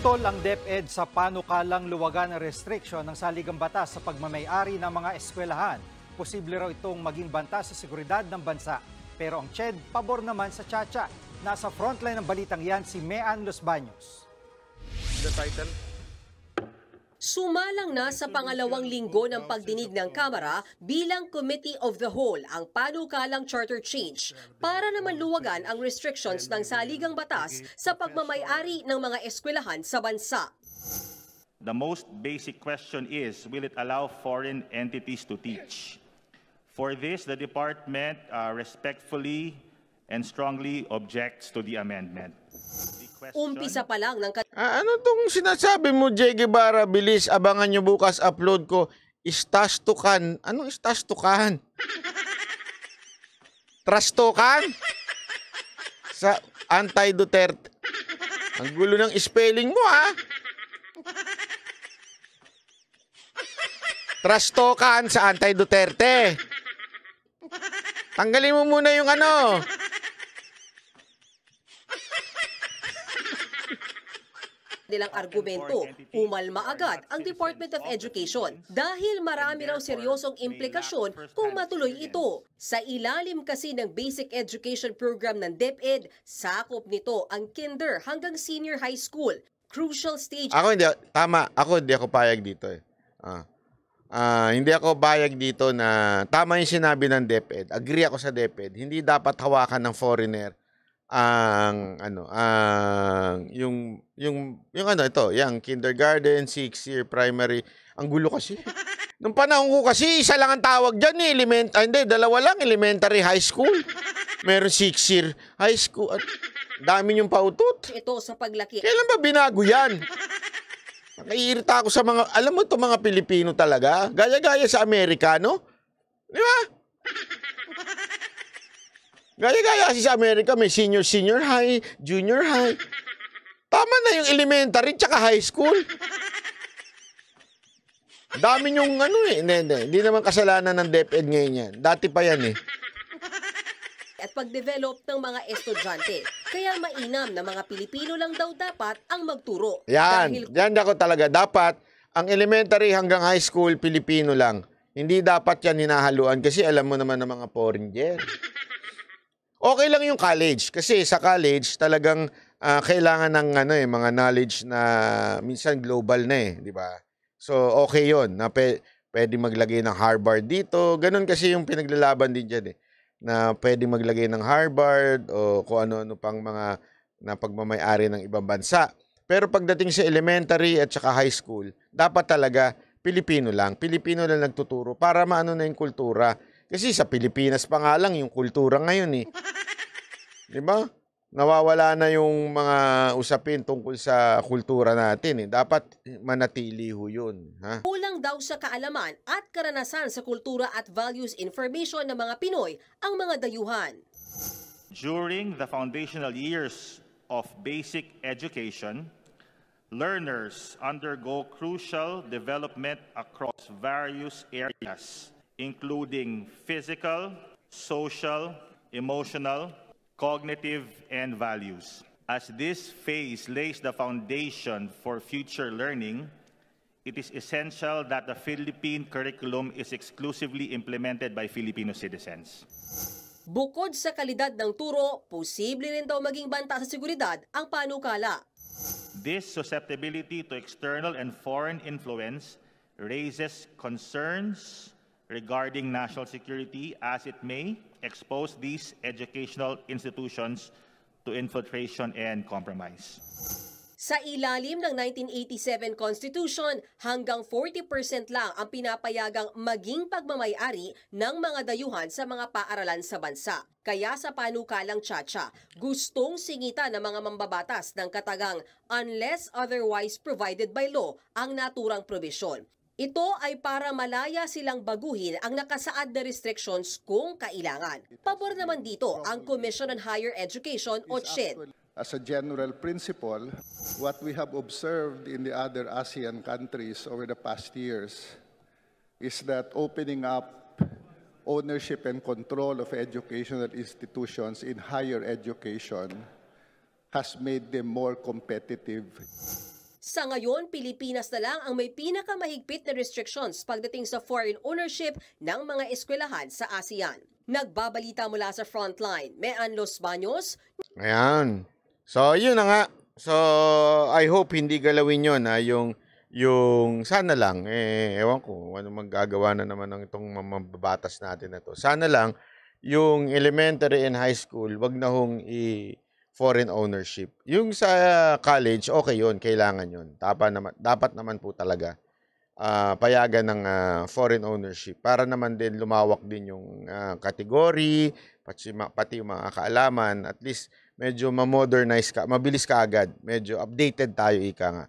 Putol ang DepEd sa panukalang luwagan ng restriction ng saligang batas sa pagmamay-ari ng mga eskwelahan. Posible raw itong maging banta sa seguridad ng bansa. Pero ang CHED, pabor naman sa tsa-tsa. Nasa frontline ng balitang yan si Mean Los Baños. The title. Sumalang na sa pangalawang linggo ng pagdinig ng Kamara bilang Committee of the Whole ang panukalang charter change para naman luwagan ang restrictions ng saligang batas sa pagmamay-ari ng mga eskwelahan sa bansa. The most basic question is, will it allow foreign entities to teach? For this, the department respectfully and strongly objects to the amendment. Umpisa pa lang ng Ano tong sinasabi mo, J. Guevara? Bilis, abangan nyo bukas, upload ko. Istastukan. Anong istastukan? Trastukan? Sa anti-Duterte. Ang gulo ng spelling mo, ha? Trastukan sa anti-Duterte. Tanggalin mo muna yung ano. nilang argumento, umalma agad ang Department of Education dahil marami raw seryosong implikasyon kung matuloy ito. Sa ilalim kasi ng Basic Education Program ng DepEd, sakop nito ang kinder hanggang senior high school. Crucial stage. Hindi ako payag dito eh. Hindi ako payag dito na tama yung sinabi ng DepEd. Agree ako sa DepEd. Hindi dapat hawakan ng foreigner ang yung kindergarten, 6-year primary. Ang gulo kasi. Nung panahon ko kasi isa lang ang tawag diyan dalawa lang, elementary, high school. Meron 6-year high school at dami yung pautot. Ito sa paglaki. Kailan ba binago yan? Nakaiirita ako sa mga, alam mo ito mga Pilipino talaga, gaya-gaya sa Amerikano. Di ba? Gaya-gaya kasi sa Amerika, may senior high, junior high. Tama na yung elementary tsaka high school. Dami yung hindi naman kasalanan ng DepEd ngayon yan. Dati pa yan eh. At pag-develop ng mga estudyante. Kaya mainam na mga Pilipino lang daw dapat ang magturo. Yan ako talaga. Dapat, ang elementary hanggang high school, Pilipino lang. Hindi dapat yan hinahaluan kasi alam mo naman ng mga foreigner. Okay lang yung college. Kasi sa college, talagang kailangan ng mga knowledge na minsan global na eh. Di ba? So, okay yun. Na pwede maglagay ng Harvard dito. Ganun kasi yung pinaglalaban din dyan eh. Na pwede maglagay ng Harvard o kung ano-ano pang mga napagmamay-ari ng ibang bansa. Pero pagdating sa elementary at saka high school, dapat talaga Pilipino lang. Pilipino lang nagtuturo para maano na yung kultura. Kasi sa Pilipinas pa nga lang yung kultura ngayon eh. Di ba? Nawawala na yung mga usapin tungkol sa kultura natin eh. Dapat manatili ho yun. Ha? Kulang daw sa kaalaman at karanasan sa kultura at values information ng mga Pinoy ang mga dayuhan. During the foundational years of basic education, learners undergo crucial development across various areas, including physical, social, emotional, cognitive, and values. As this phase lays the foundation for future learning, it is essential that the Philippine curriculum is exclusively implemented by Filipino citizens. Bukod sa kalidad ng turo, posible rin daw maging banta sa seguridad ang panukala. This susceptibility to external and foreign influence raises concerns regarding national security as it may expose these educational institutions to infiltration and compromise. Sa ilalim ng 1987 Constitution, hanggang 40% lang ang pinapayagang maging pagmamay-ari ng mga dayuhan sa mga paaralan sa bansa. Kaya sa panukalang tsa-tsa, gustong singitan ng mga mambabatas ng katagang unless otherwise provided by law ang naturang probisyon. Ito ay para malaya silang baguhin ang nakasaad na restrictions kung kailangan. Pabor naman dito ang Commission on Higher Education o CHED. As a general principle, what we have observed in the other ASEAN countries over the past years is that opening up ownership and control of educational institutions in higher education has made them more competitive. Sa ngayon, Pilipinas na lang ang may pinakamahigpit na restrictions pagdating sa foreign ownership ng mga eskwelahan sa ASEAN. Nagbabalita mula sa Frontline, Mean Los Baños. Ayan. So, yun na nga. So, I hope hindi galawin yun na yung sana lang, ewan ko, ano magagawa na naman ng itong mababatas natin na to. Sana lang, yung elementary and high school, wag na hong foreign ownership. Yung sa college, okay yun, kailangan yun. Dapat naman po talaga payagan ng foreign ownership para naman din lumawak din yung category, pati yung mga kaalaman, at least medyo ma-modernize ka, mabilis ka agad, medyo updated tayo ika nga.